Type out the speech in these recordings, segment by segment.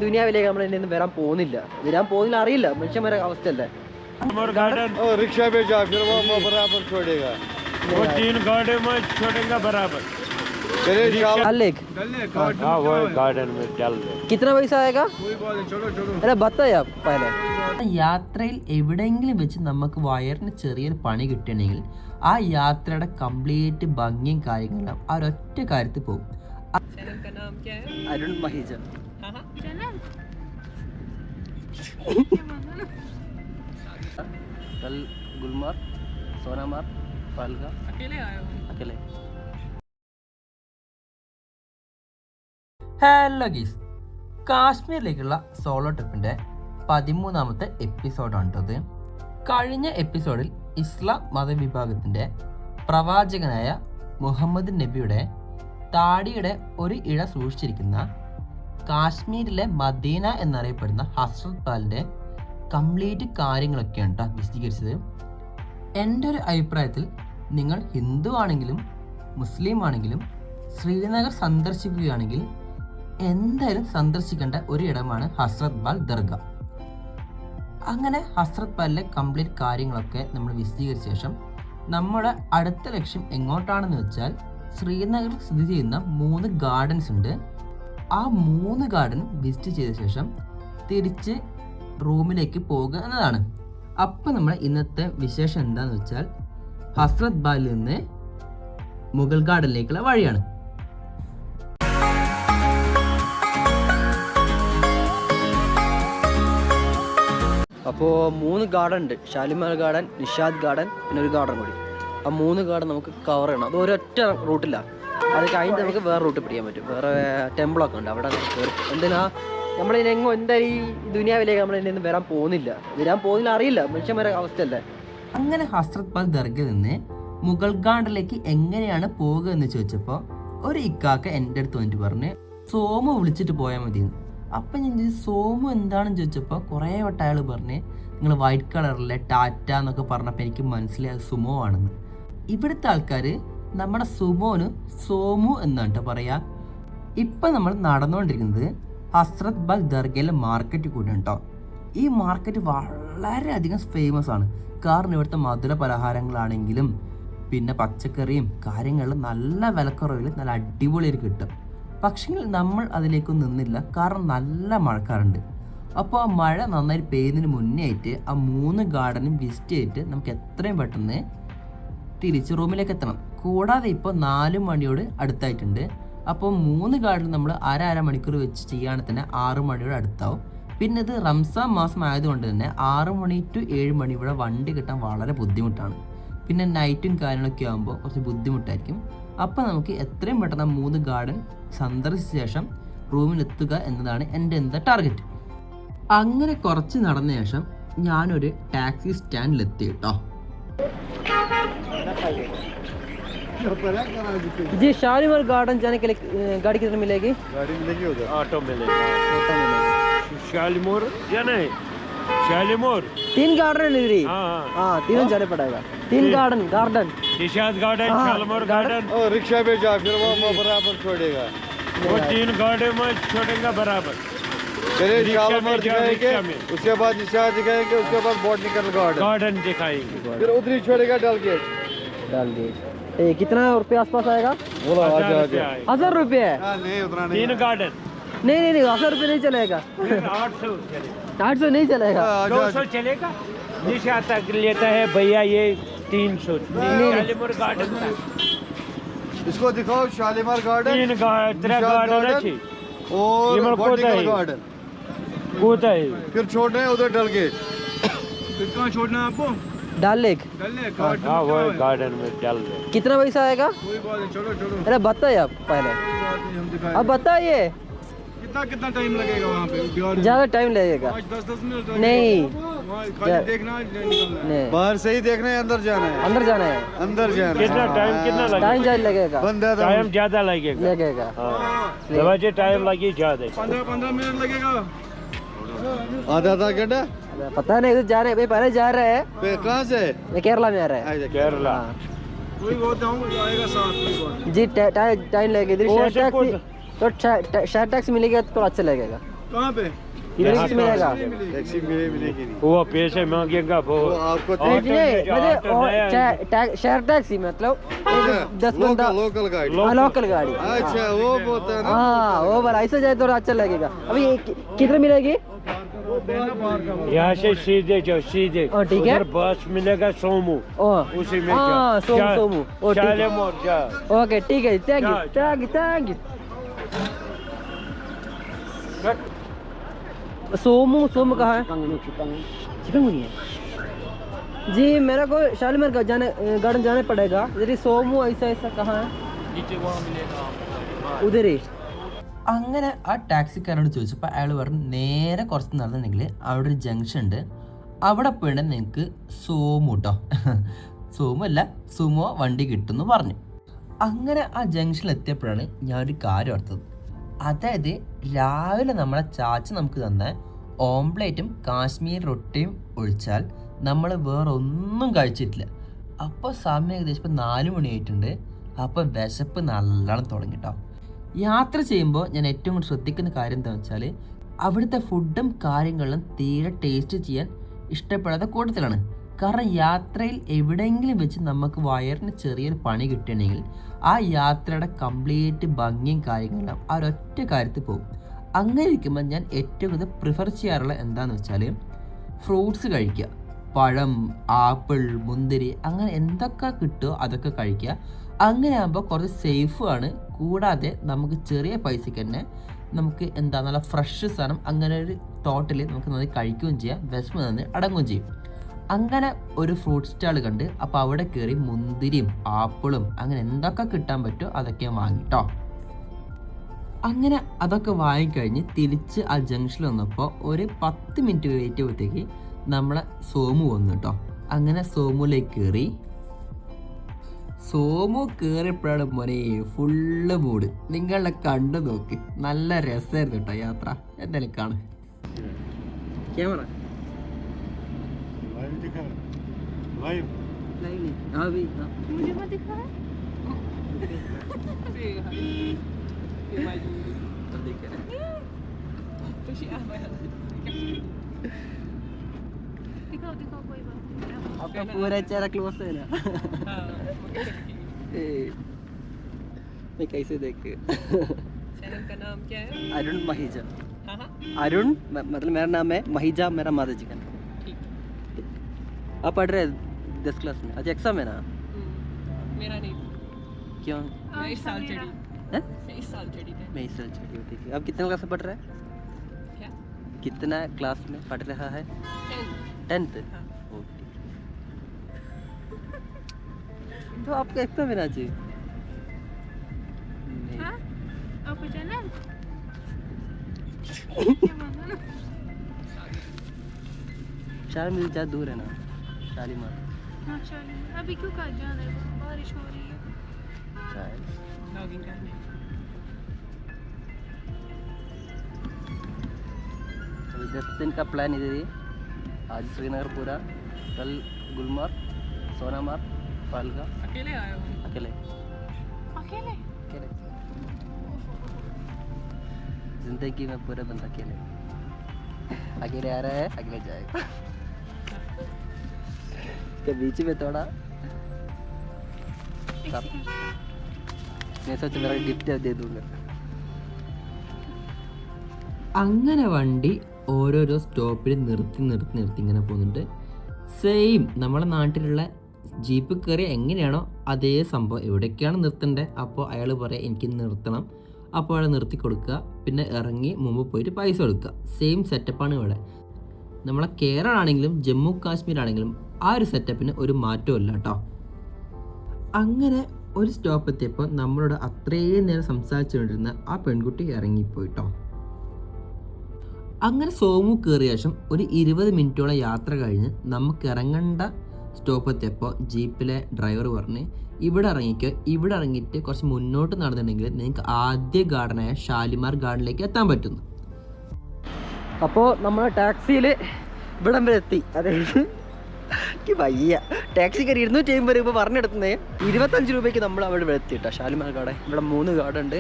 ദുനിയാവിലേക്ക് നമ്മൾ ഇന്ന് വരാൻ പോകുന്നില്ല അറിയില്ല മനുഷ്യന്മാരെ അവസ്ഥയല്ലേ रिक्शा पे जा फिर वो बराबर छोड़ेगा वो 3 गाड़ी में छोड़ेगा बराबर डल लेक हाँ वो गार्डन में डल लेक कितना पैसा आएगा अरे बताइए आप पहले യാത്രയിൽ എവിടെയെങ്കിലും വെച്ച് നമുക്ക് വയറിന് ചെറിയൊരു പണി കിട്ടണമെങ്കിൽ ആ യാത്രയുടെ കംപ്ലീറ്റ് ഭംഗിയും കാര്യങ്ങളെല്ലാം ആ ഒരൊറ്റ കാര്യത്തിൽ പോകും. അരുൺ മഹിജ कल गुलमर्ग सोनामर्ग पहलगाम अकेले आए हो अकेले. ഹലോ ഗീസ്, കാശ്മീരിലേക്കുള്ള സോളോ ട്രിപ്പിൻ്റെ 13ാമത്തെ എപ്പിസോഡാണ് കേട്ടത്. കഴിഞ്ഞ എപ്പിസോഡിൽ ഇസ്ലാം മതവിഭാഗത്തിൻ്റെ പ്രവാചകനായ മുഹമ്മദ് നബിയുടെ താടിയുടെ ഒരു ഇഴ സൂക്ഷിച്ചിരിക്കുന്ന കാശ്മീരിലെ മദീന എന്നറിയപ്പെടുന്ന ഹസ്രത് ബലിൻ്റെ കംപ്ലീറ്റ് കാര്യങ്ങളൊക്കെയാണ് കേട്ടോ വിശദീകരിച്ചത്. എൻ്റെ ഒരു അഭിപ്രായത്തിൽ നിങ്ങൾ ഹിന്ദു ആണെങ്കിലും മുസ്ലിം ആണെങ്കിലും ശ്രീനഗർ സന്ദർശിക്കുകയാണെങ്കിൽ എന്തായാലും സന്ദർശിക്കേണ്ട ഒരു ഇടമാണ് ഹസ്രത് ബൽ ദർഗ. അങ്ങനെ ഹസ്രത് ബലിലെ കംപ്ലീറ്റ് കാര്യങ്ങളൊക്കെ നമ്മൾ വിശദീകരിച്ച ശേഷം നമ്മുടെ അടുത്ത ലക്ഷ്യം എങ്ങോട്ടാണെന്ന് വെച്ചാൽ ശ്രീനഗറിൽ സ്ഥിതി ചെയ്യുന്ന 3 ഗാർഡൻസ് ഉണ്ട്. ആ 3 ഗാർഡൻ വിസിറ്റ് ചെയ്ത ശേഷം തിരിച്ച് റൂമിലേക്ക് പോകുക എന്നതാണ്. അപ്പം നമ്മൾ ഇന്നത്തെ വിശേഷം എന്താണെന്ന് വെച്ചാൽ ഹസ്രത് ബലിൽ നിന്ന് മുഗൾ ഗാർഡനിലേക്കുള്ള വഴിയാണ്. അപ്പോൾ 3 ഗാർഡൻ ഉണ്ട്. ഷാലിമാർ ഗാർഡൻ, നിഷാദ് ഗാർഡൻ, പിന്നെ ഒരു ഗാർഡൻ കൂടി. ആ 3 ഗാർഡൻ നമുക്ക് കവർ ചെയ്യണം. അത് ഒരൊറ്റ റൂട്ടിലാണ്. അത് കഴിഞ്ഞ് നമുക്ക് വേറെ റൂട്ട് പിടിക്കാൻ പറ്റും. വേറെ ടെമ്പിളൊക്കെ ഉണ്ട് അവിടെ. എന്തിനാ നമ്മളിനെങ്ങോ എന്തായാലും ഈ ദുനിയാവിലേക്ക് നമ്മൾ ഇന്ന് വരാൻ പോകുന്നില്ല അറിയില്ല മനുഷ്യന്മാരെ അവസ്ഥയല്ലേ. അങ്ങനെ ഹസ്രത് ബൽ ദർഗയിൽ നിന്ന് മുഗൾ ഗാർഡനിലേക്ക് എങ്ങനെയാണ് പോകുക എന്ന് ചോദിച്ചപ്പോൾ ഒരു ഇക്കാക്ക എൻ്റെ അടുത്ത് വന്നിട്ട് പറഞ്ഞ് സോമു വിളിച്ചിട്ട് പോയാൽ മതിയെന്ന്. അപ്പം ഞാൻ സോമു എന്താണെന്ന് ചോദിച്ചപ്പോൾ കുറേ വട്ടം അയാൾ പറഞ്ഞ് നിങ്ങൾ വൈറ്റ് കളറിലെ ടാറ്റ എന്നൊക്കെ പറഞ്ഞപ്പോൾ എനിക്ക് മനസ്സിലായത് സുമോ ആണെന്ന്. ഇവിടുത്തെ ആൾക്കാർ നമ്മുടെ സുമോന് സോമു എന്നാണ് കേട്ടോ പറയുക. ഇപ്പം നമ്മൾ നടന്നുകൊണ്ടിരിക്കുന്നത് ഹസ്രത് ബൽ ദർഗയിലെ മാർക്കറ്റ് കൂടിയാണ് കേട്ടോ. ഈ മാർക്കറ്റ് വളരെയധികം ഫേമസ് ആണ്. കാരണം ഇവിടുത്തെ മധുര പലഹാരങ്ങളാണെങ്കിലും പിന്നെ പച്ചക്കറിയും കാര്യങ്ങളും നല്ല വിലക്കുറവിൽ നല്ല അടിപൊളിയായിട്ട് കിട്ടും. പക്ഷേ നമ്മൾ അതിലേക്കൊന്നും നിന്നില്ല, കാരണം നല്ല മഴക്കാറുണ്ട്. അപ്പോൾ ആ മഴ നന്നായി പെയ്യുന്നതിന് മുന്നേ ആയിട്ട് ആ 3 ഗാർഡനും വിസിറ്റ് ചെയ്തിട്ട് നമുക്ക് എത്രയും പെട്ടെന്ന് തിരിച്ച് റൂമിലേക്ക് എത്തണം. കൂടാതെ ഇപ്പോൾ 4 മണിയോട് അടുത്തായിട്ടുണ്ട്. അപ്പോൾ 3 ഗാർഡൻ നമ്മൾ അര മണിക്കൂർ വെച്ച് ചെയ്യുകയാണെങ്കിൽ തന്നെ 6 മണിയോട് അടുത്താവും. പിന്നെ ഇത് റംസാൻ മാസം ആയതുകൊണ്ട് തന്നെ 6 മണി ടു 7 മണി ഇവിടെ വണ്ടി കിട്ടാൻ വളരെ ബുദ്ധിമുട്ടാണ്. പിന്നെ നൈറ്റും കാര്യങ്ങളൊക്കെ ആകുമ്പോൾ കുറച്ച് ബുദ്ധിമുട്ടായിരിക്കും. അപ്പോൾ നമുക്ക് എത്രയും പെട്ടെന്ന് 3 ഗാർഡൻ സന്ദർശിച്ച ശേഷം റൂമിലെത്തുക എന്നതാണ് എൻ്റെ ടാർഗറ്റ്. അങ്ങനെ കുറച്ച് നടന്ന ശേഷം ഞാനൊരു ടാക്സി സ്റ്റാൻഡിലെത്തി കേട്ടോ. जी शालीमार गार्डन जाने के लिए गाड़ी कितने मिलेगी? गाड़ी मिलेगी उधर, ऑटो मिलेगा। शालीमार जाना है, शालीमार 3 गार्डन है इधर. हाँ तीनों जाने पड़ेगा. 3 garden Nishad garden, Shalimar garden. Rickshaw पे जा फिर वो बराबर छोड़ेगा. वो 3 गाड़ी में छोड़ेगा बराबर. चलिए शालीमार दिखाएंगे, उसके बाद निशाद दिखाएंगे, उसके बाद बॉटनिकल गार्डन दिखाएंगे, फिर उधर ही छोड़ेगा डल गेट. कितना रुपये आसपास आएगा? 1000 रुपये? नहीं उतना नहीं. 3 गार्डन नहीं 1000 रुपये नहीं चलेगा. 800 नहीं चलेगा. 200 चलेगा. निशा तक लेता है भैया ये 300. शालीमार गार्डन इसको दिखाओ. शालीमार गार्डन 3 गार्डन अच्छी और बॉटनिकल गार्डन होता है. फिर छोड़ना है उधर डल गेट. फिर कहाँ छोड़ना है आपको? डल लेक. हाँ वो गार्डन में डल लेक. कितना पैसा आएगा? चलो अरे बताइए आप पहले. अब बताइए कितना टाइम लगेगा वहाँ पे? ज़्यादा टाइम लगेगा. 10 मिनट नहीं देखना नहीं, बाहर से ही देखना है, अंदर जाना है. अंदर जाना है. अंदर जाना है. कितना टाइम लगेगा? टाइम लगेगा. टाइम ज़्यादा लगेगा. दरवाजे टाइम लगे ज़्यादा. 15 मिनट लगेगा. आधा घंटा. पता नहीं इधर जा रहे हैं, पहले जा रहे हैं. कहाँ से? केरला में आ रहे हैं. केरला. कोई बहुत आएगा साथ जी. टाइम लगेगा. इधर तो शायद टैक्स मिलेगा तो अच्छा लगेगा. कहाँ पे? इधर किस मिलेगा? टैक्सी मिलेगी नहीं। वो पैसे मांगेगा वो वो आपको शेयर टैक्सी मतलब 10 बंदा लोकल गाड़ी। लोकल गाड़ी। अच्छा वो बोलता है ना। हाँ वो बड़ा ऐसा जाए तो अच्छा लगेगा। अभी ये किधर मिलेगी? यहाँ से सीधे जाओ सीधे ठीक है। उधर बस मिलेगा सोमू उसी में हाँ सोमू शालीमार जा ओके ठीक है thank you thank you thank you Somu Somu कहाँ है? चिकनगुनिया जी मेरे को शालीमार गार्डन जाने पड़ेगा इधर सोमू ऐसा ऐसा कहाँ है? उधर ही അങ്ങനെ ആ ടാക്സിക്കാരനോട് ചോദിച്ചപ്പോൾ അയാൾ പറഞ്ഞു നേരെ കുറച്ച് നടന്നിട്ടുണ്ടെങ്കിൽ അവിടെ ഒരു ജംഗ്ഷൻ ഉണ്ട് അവിടെ പോയിട്ട് നിങ്ങൾക്ക് സോമു കേട്ടോ സോമു അല്ല സുമോ വണ്ടി കിട്ടുമെന്ന് പറഞ്ഞു. അങ്ങനെ ആ ജംഗ്ഷനിൽ എത്തിയപ്പോഴാണ് ഞാനൊരു കാര്യം ഓർത്തത്. അതായത് രാവിലെ നമ്മളെ ചാച്ച നമുക്ക് തന്ന ഓംപ്ലേറ്റും കാശ്മീർ റൊട്ടിയും ഒഴിച്ചാൽ നമ്മൾ വേറെ ഒന്നും കഴിച്ചിട്ടില്ല. അപ്പോൾ സമയം ഏകദേശം ഇപ്പോൾ 4 മണിയായിട്ടുണ്ട്. അപ്പോൾ വിശപ്പ് നല്ലോണം തുടങ്ങി കേട്ടോ. യാത്ര ചെയ്യുമ്പോൾ ഞാൻ ഏറ്റവും കൂടുതൽ ശ്രദ്ധിക്കുന്ന കാര്യം എന്താണെന്ന് വെച്ചാൽ അവിടുത്തെ ഫുഡും കാര്യങ്ങളും തീരെ ടേസ്റ്റ് ചെയ്യാൻ ഇഷ്ടപ്പെടാത്ത കൂട്ടത്തിലാണ്. കാരണം യാത്രയിൽ എവിടെയെങ്കിലും വെച്ച് നമുക്ക് വയറിന് ചെറിയൊരു പണി കിട്ടുകയാണെങ്കിൽ ആ യാത്രയുടെ കംപ്ലീറ്റ് ഭംഗിയും കാര്യങ്ങളെല്ലാം ആ ഒരൊറ്റ കാര്യത്തിൽ പോകും. അങ്ങനെ ഇരിക്കുമ്പോൾ ഞാൻ ഏറ്റവും കൂടുതൽ പ്രിഫർ ചെയ്യാറുള്ള എന്താണെന്ന് വെച്ചാൽ ഫ്രൂട്ട്സ് കഴിക്കുക. പഴം, ആപ്പിൾ, മുന്തിരി അങ്ങനെ എന്തൊക്കെ കിട്ടുമോ അതൊക്കെ കഴിക്കുക. അങ്ങനെ ആകുമ്പോൾ കുറച്ച് സേഫുമാണ്. കൂടാതെ നമുക്ക് ചെറിയ പൈസയ്ക്ക് തന്നെ നമുക്ക് എന്താ നല്ല ഫ്രഷ് സാധനം അങ്ങനെ ഒരു ടോട്ടൽ നമുക്ക് നന്നായി കഴിക്കുകയും ചെയ്യാം, വിശപ്പ് നന്നായി അടങ്ങുകയും ചെയ്യും. അങ്ങനെ ഒരു ഫ്രൂട്ട് സ്റ്റാൾ കണ്ട് അപ്പോൾ അവിടെ കയറി മുന്തിരിയും ആപ്പിളും അങ്ങനെ എന്തൊക്കെ കിട്ടാൻ പറ്റുമോ അതൊക്കെ വാങ്ങിട്ടോ. അങ്ങനെ അതൊക്കെ വാങ്ങിക്കഴിഞ്ഞ് തിരിച്ച് ആ ജംഗ്ഷനിൽ വന്നപ്പോൾ ഒരു 10 മിനിറ്റ് വെയിറ്റ് ചെയ്തപ്പോഴത്തേക്ക് നമ്മളെ സോമു വന്നു കേട്ടോ. അങ്ങനെ സോമുലേക്ക് കയറി. സോമു കയറിയപ്പോഴാണ് മോനെ ഫുള്ള് മൂഡ്. നിങ്ങളെ കണ്ടു നോക്ക്, നല്ല രസമായിരുന്നു കേട്ടോ യാത്ര. എന്തായാലും കാണാം. ക്യാമറ मुझे मत दिखा दिखाओ दिखाओ कोई बात नहीं आपका पूरा चेहरा क्लोज है ना. मैं कैसे देख चैनल का नाम क्या है? अरुण महिजा. हाँ अरुण मतलब मेरा नाम है महिजा, मेरा माता जी का नाम. ठीक. आप पढ़ रहे 10 क्लास में? अच्छा एग्जाम है ना? मेरा नहीं क्यों? मैं इस साल चढ़ी हैं? मैं इस साल चढ़ी थी मैं इस साल चढ़ी हूँ. ठीक है. अब कितने क्लास में पढ़ रहा है? क्या? कितना क्लास में पढ़ रहा है? 10th. हाँ. ओके. तो आपका एग्जाम है ना जी? नहीं. हाँ? आपको चैनल? शालीमार ज़्यादा दूर है ना? शालीमार हाँ शालीमार. अभी क्यों कहाँ जाना है? बारिश हो रही है. शायद. लॉगिंग करने. अभी 10 दिन का प्लान इधर ही. आज श्रीनगर पूरा, कल गुलमर्ग, सोनामार्ग, पहलगाम. अकेले आए हो? अकेले अकेले? अकेले. जिंदगी में पूरा बंदा अकेले. अकेले आ रहा है, अकेले जाएगा. के बीच में थोड़ा मैं सोचा मेरा गिफ्ट दे दूंगा. അങ്ങനെ വണ്ടി ഓരോരോ സ്റ്റോപ്പിൽ നിർത്തി ഇങ്ങനെ പോകുന്നുണ്ട്. സെയിം നമ്മളെ നാട്ടിലുള്ള ജീപ്പ് കയറി എങ്ങനെയാണോ അതേ സംഭവം എവിടേക്കാണ് നിർത്തേണ്ടത്. അപ്പോൾ അയാൾ പറയാം എനിക്ക് നിർത്തണം. അപ്പോൾ അയാൾ നിർത്തി കൊടുക്കുക, പിന്നെ ഇറങ്ങി മുമ്പ് പോയിട്ട് പൈസ കൊടുക്കുക. സെയിം സെറ്റപ്പാണ് ഇവിടെ. നമ്മളെ കേരള ആണെങ്കിലും ജമ്മു കാശ്മീർ ആണെങ്കിലും ആ ഒരു സെറ്റപ്പിന് ഒരു മാറ്റവും ഇല്ല കേട്ടോ. അങ്ങനെ ഒരു സ്റ്റോപ്പ് എത്തിയപ്പോൾ നമ്മളോട് അത്രയും നേരം സംസാരിച്ചുകൊണ്ടിരുന്ന ആ പെൺകുട്ടി ഇറങ്ങിപ്പോയിട്ടോ. അങ്ങനെ സോമു കയറിയ ശേഷം ഒരു 20 മിനിറ്റോളം യാത്ര കഴിഞ്ഞ് നമുക്ക് ഇറങ്ങേണ്ട സ്റ്റോപ്പ് എത്തിയപ്പോൾ ജീപ്പിലെ ഡ്രൈവർ പറഞ്ഞ് ഇവിടെ ഇറങ്ങിക്കോ, ഇവിടെ ഇറങ്ങിയിട്ട് കുറച്ച് മുന്നോട്ട് നടന്നിട്ടുണ്ടെങ്കിൽ നിങ്ങൾക്ക് ആദ്യ ഗാർഡനായ ഷാലിമാർ ഗാർഡനിലേക്ക് എത്താൻ പറ്റുന്നു. അപ്പോൾ നമ്മൾ ടാക്സിയിൽ ഇവിടം വരെ എത്തി. അതായത് എനിക്ക് വയ്യ. ടാക്സിക്കാർ 250 രൂപ പറഞ്ഞെടുക്കുന്നത് 25 രൂപയ്ക്ക് നമ്മൾ അവിടെ എത്തി കേട്ടോ. ഷാലിമാർ ഗാർഡൻ ഇവിടെ 3 ഗാർഡൻ ഉണ്ട്.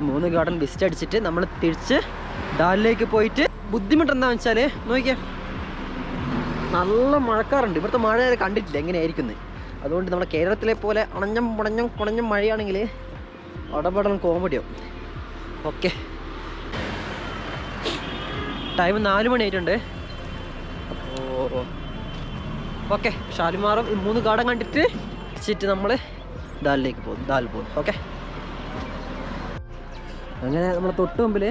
3 ഗാർഡൻ വിസിറ്റ് അടിച്ചിട്ട് നമ്മൾ തിരിച്ച് ഡാലിലേക്ക് പോയിട്ട് ബുദ്ധിമുട്ടെന്താണെന്ന് വെച്ചാൽ നോക്കിയാൽ നല്ല മഴക്കാറുണ്ട്. ഇവിടുത്തെ മഴ കണ്ടിട്ടില്ല എങ്ങനെയായിരിക്കുന്നത്. അതുകൊണ്ട് നമ്മുടെ കേരളത്തിലെ പോലെ കുണഞ്ഞം മഴയാണെങ്കിൽ അടപടം കോമഡിയാവും. ഓക്കെ, ടൈം 4 മണി ആയിട്ടുണ്ട്. അപ്പോൾ ഓക്കെ, ഷാലിമാറും ഈ 3 ഗാർഡൻ കണ്ടിട്ട് വെച്ചിട്ട് നമ്മൾ ദാലിലേക്ക് പോകും. ദാൽ പോകും. ഓക്കെ, അങ്ങനെ നമ്മൾ തൊട്ട് മുമ്പിൽ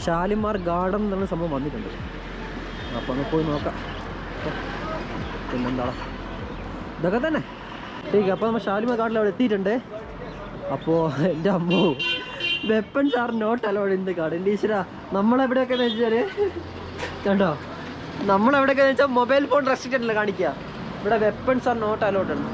ഷാലിമാർ ഗാർഡൻ എന്നുള്ള സംഭവം വന്നിട്ടുണ്ട്. അപ്പോൾ ഒന്ന് പോയി നോക്കാം. പിന്നെന്താ ഇതൊക്കെ തന്നെ ടീക്ക്. അപ്പോൾ നമ്മൾ ഷാലിമാർ ഗാർഡനിൽ അവിടെ എത്തിയിട്ടുണ്ട്. അപ്പോൾ എൻ്റെ അമ്മോ, weapons are not allowed in the garden. ടീച്ചറാ നമ്മളെവിടെയൊക്കെ വെച്ചാൽ കണ്ടോ, നമ്മളെവിടെയൊക്കെ വെച്ചാൽ മൊബൈൽ ഫോൺ റെസ്ട്രിക്റ്റഡ് അല്ല കാണിക്കുക. ഇവിടെ വെപ്പൺസ് ആർ നോട്ട് അലൗഡ് ആണ്.